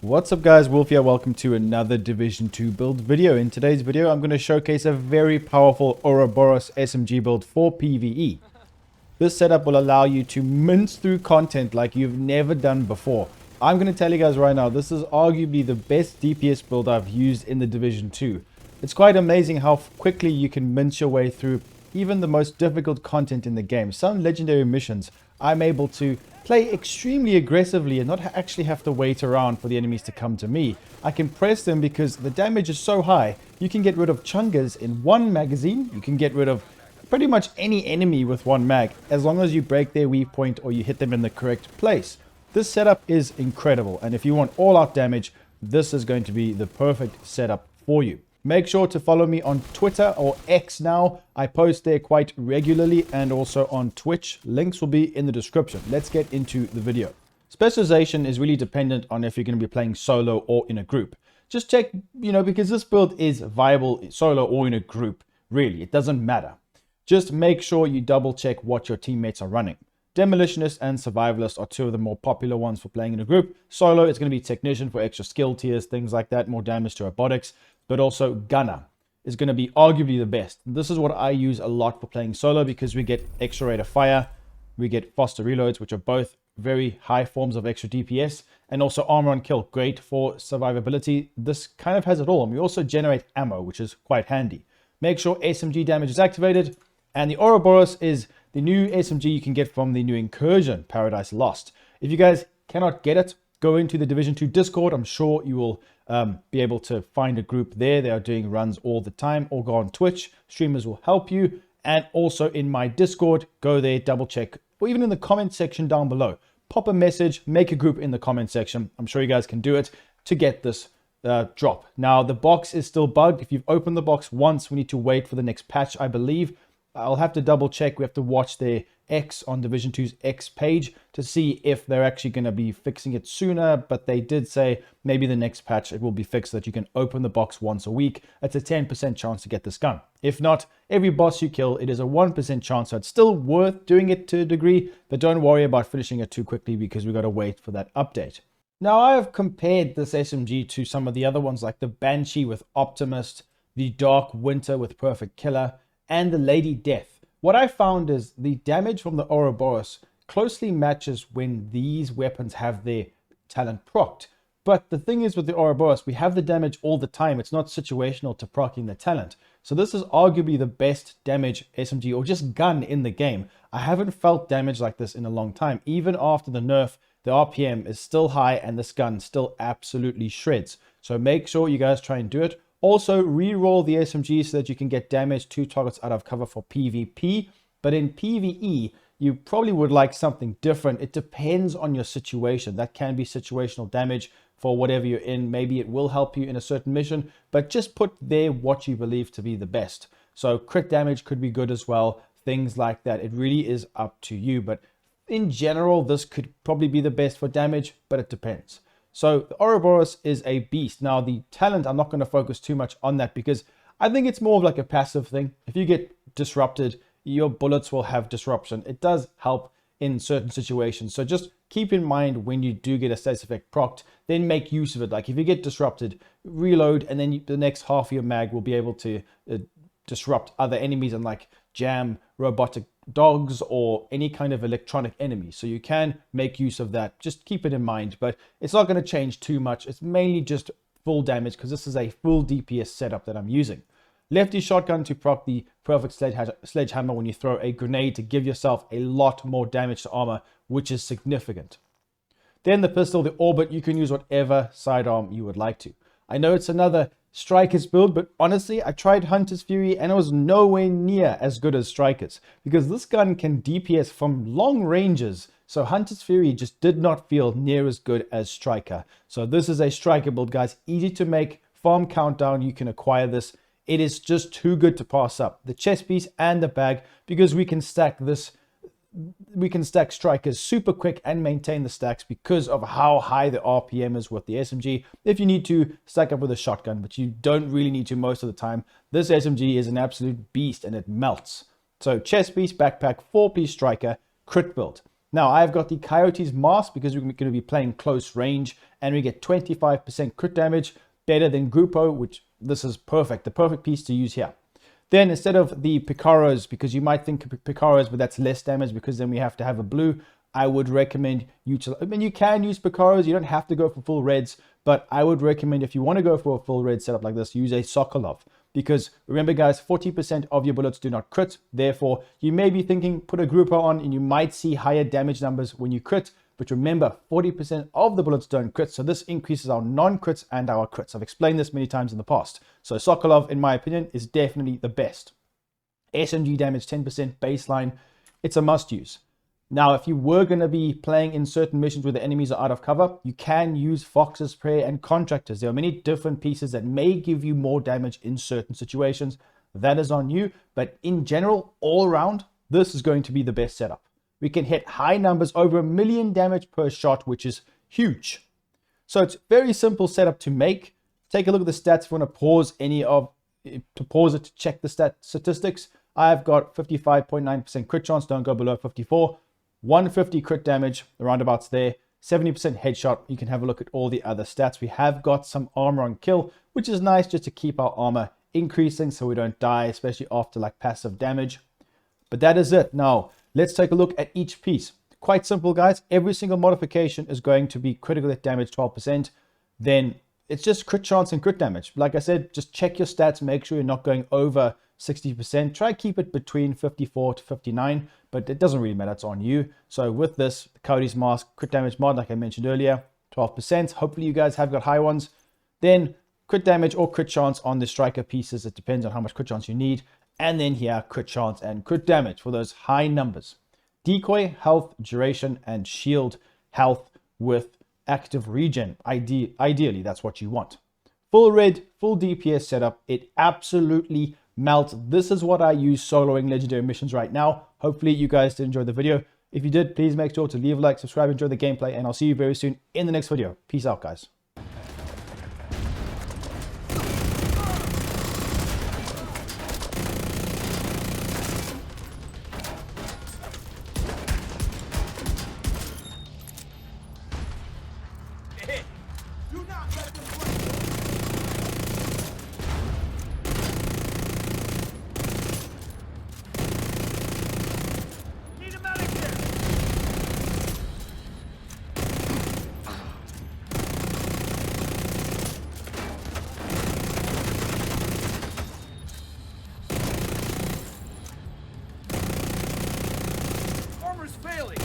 What's up guys, Wolf here. Welcome to another Division 2 build video. In today's video, I'm going to showcase a very powerful Ouroboros SMG build for PVE. This setup will allow you to mince through content like you've never done before. I'm going to tell you guys right now, this is arguably the best DPS build I've used in the Division 2. It's quite amazing how quickly you can mince your way through even the most difficult content in the game. Some legendary missions, I'm able to play extremely aggressively and not actually have to wait around for the enemies to come to me. I can press them because the damage is so high. You can get rid of chungas in one magazine. You can get rid of pretty much any enemy with one mag, as long as you break their weak point or you hit them in the correct place. This setup is incredible, and if you want all-out damage, this is going to be the perfect setup for you. Make sure to follow me on Twitter or X now. I post there quite regularly, and also on Twitch. Links will be in the description. Let's get into the video. Specialization is really dependent on if you're going to be playing solo or in a group. Just check, because this build is viable solo or in a group. Really, it doesn't matter. Just make sure you double check what your teammates are running. Demolitionist and Survivalist are two of the more popular ones for playing in a group. Solo, it's going to be Technician for extra skill tiers, things like that, more damage to robotics. But also Gunner is going to be arguably the best. This is what I use a lot for playing solo because we get extra rate of fire, we get faster reloads, which are both very high forms of extra DPS, and also armor on kill, great for survivability. This kind of has it all, and we also generate ammo, which is quite handy. Make sure SMG damage is activated, and the Ouroboros is the new SMG you can get from the new Incursion, Paradise Lost. If you guys cannot get it, go into the Division 2 Discord. I'm sure you will be able to find a group there. They are doing runs all the time, or go on Twitch. Streamers will help you. And also in my Discord, go there, double check, or even in the comment section down below. Pop a message, make a group in the comment section. I'm sure you guys can do it to get this drop. Now, the box is still bugged. If you've opened the box once, we need to wait for the next patch, I believe. I'll have to double check. We have to watch their X on Division 2's X page to see if they're actually going to be fixing it sooner. But they did say maybe the next patch it will be fixed so that you can open the box once a week. It's a 10% chance to get this gun. If not, every boss you kill, it is a 1% chance. So it's still worth doing it to a degree. But don't worry about finishing it too quickly because we've got to wait for that update. Now, I have compared this SMG to some of the other ones like the Banshee with Optimist, the Dark Winter with Perfect Killer, and the Lady Death. What I found is the damage from the Ouroboros closely matches when these weapons have their talent procced. But the thing is with the Ouroboros, we have the damage all the time. It's not situational to proccing the talent. So this is arguably the best damage SMG or just gun in the game. I haven't felt damage like this in a long time. Even after the nerf, the RPM is still high and this gun still absolutely shreds. So make sure you guys try and do it. Also, re-roll the SMG so that you can get damage to targets out of cover for PvP. But in PvE, you probably would like something different. It depends on your situation. That can be situational damage for whatever you're in. Maybe it will help you in a certain mission, but just put there what you believe to be the best. So crit damage could be good as well. Things like that. It really is up to you. But in general, this could probably be the best for damage, but it depends. So the Ouroboros is a beast. Now the talent, I'm not going to focus too much on that because I think it's more of like a passive thing. If you get disrupted, your bullets will have disruption. It does help in certain situations. So just keep in mind when you do get a status effect procced, then make use of it. Like if you get disrupted, reload, and then the next half of your mag will be able to disrupt other enemies and like jam robotic dogs or any kind of electronic enemy. So you can make use of that. Just keep it in mind, but it's not going to change too much. It's mainly just full damage because this is a full DPS setup that I'm using. Lefty shotgun to proc the perfect sledgehammer when you throw a grenade to give yourself a lot more damage to armor, which is significant. Then the pistol, the orbit, you can use whatever sidearm you would like to. I know it's another Strikers build, but honestly, I tried Hunter's Fury and it was nowhere near as good as Strikers because this gun can DPS from long ranges. So Hunter's Fury just did not feel near as good as Striker. So this is a Striker build, guys. Easy to make. Farm countdown, you can acquire this. It is just too good to pass up. The chest piece and the bag, because we can stack this. We can stack Strikers super quick and maintain the stacks because of how high the RPM is with the SMG. If you need to stack up with a shotgun, but you don't really need to most of the time, this SMG is an absolute beast and it melts. So chest piece, backpack, 4-piece Striker, crit build. Now, I've got the Coyote's Mask because we're going to be playing close range, and we get 25% crit damage, better than Grupo, which this is perfect, the perfect piece to use here. Then instead of the Picaros, because you might think Picaros, but that's less damage because then we have to have a blue, I would recommend you can use Picaros, you don't have to go for full reds, but I would recommend if you want to go for a full red setup like this, use a Sokolov. Because remember guys, 40% of your bullets do not crit. Therefore, you may be thinking put a Grupo on and you might see higher damage numbers when you crit. But remember, 40% of the bullets don't crit. So this increases our non-crits and our crits. I've explained this many times in the past. So Sokolov, in my opinion, is definitely the best. SMG damage 10% baseline. It's a must use. Now, if you were going to be playing in certain missions where the enemies are out of cover, you can use Fox's Prayer and Contractors. There are many different pieces that may give you more damage in certain situations. That is on you. But in general, all around, this is going to be the best setup. We can hit high numbers, over 1 million damage per shot, which is huge. So it's very simple setup to make. Take a look at the stats if you want to pause it to check the statistics. I've got 55.9% crit chance, don't go below 54. 150 crit damage, the roundabouts there, 70% headshot. You can have a look at all the other stats. We have got some armor on kill, which is nice just to keep our armor increasing so we don't die, especially after like passive damage. But that is it. Now, let's take a look at each piece. Quite simple, guys. Every single modification is going to be critical hit damage 12%. Then it's just crit chance and crit damage. Like I said, just check your stats. Make sure you're not going over 60%. Try keep it between 54 to 59, but it doesn't really matter. It's on you. So with this, the Coyote's Mask crit damage mod, like I mentioned earlier, 12%. Hopefully you guys have got high ones. Then crit damage or crit chance on the striker pieces. It depends on how much crit chance you need. And then here, crit chance and crit damage for those high numbers. Decoy, health, duration, and shield health with active regen. Ideally, that's what you want. Full red, full DPS setup. It absolutely melts. This is what I use soloing legendary missions right now. Hopefully you guys did enjoy the video. If you did, please make sure to leave a like, subscribe, enjoy the gameplay, and I'll see you very soon in the next video. Peace out, guys. Do not let them Need a medic here! Armor's failing!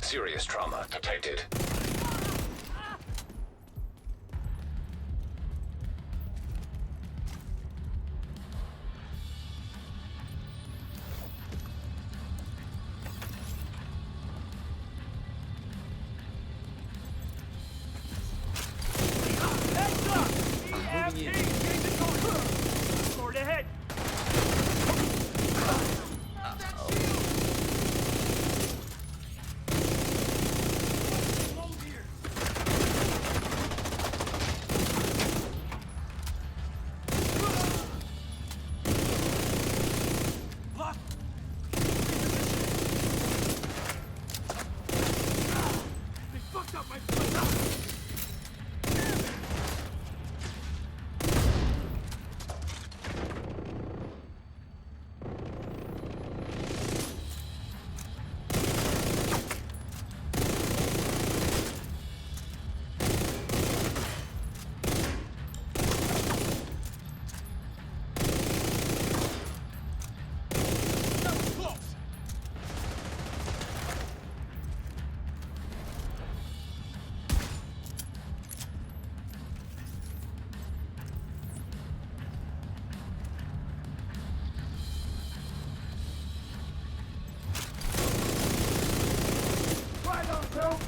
Serious trauma detected. Heads up! EMP! Sword ahead!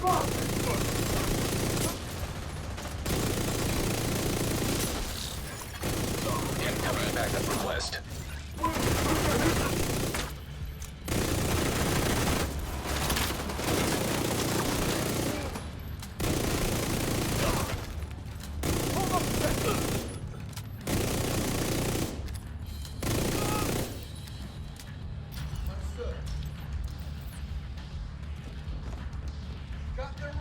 Incoming backup request. Got their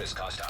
Risk hostile.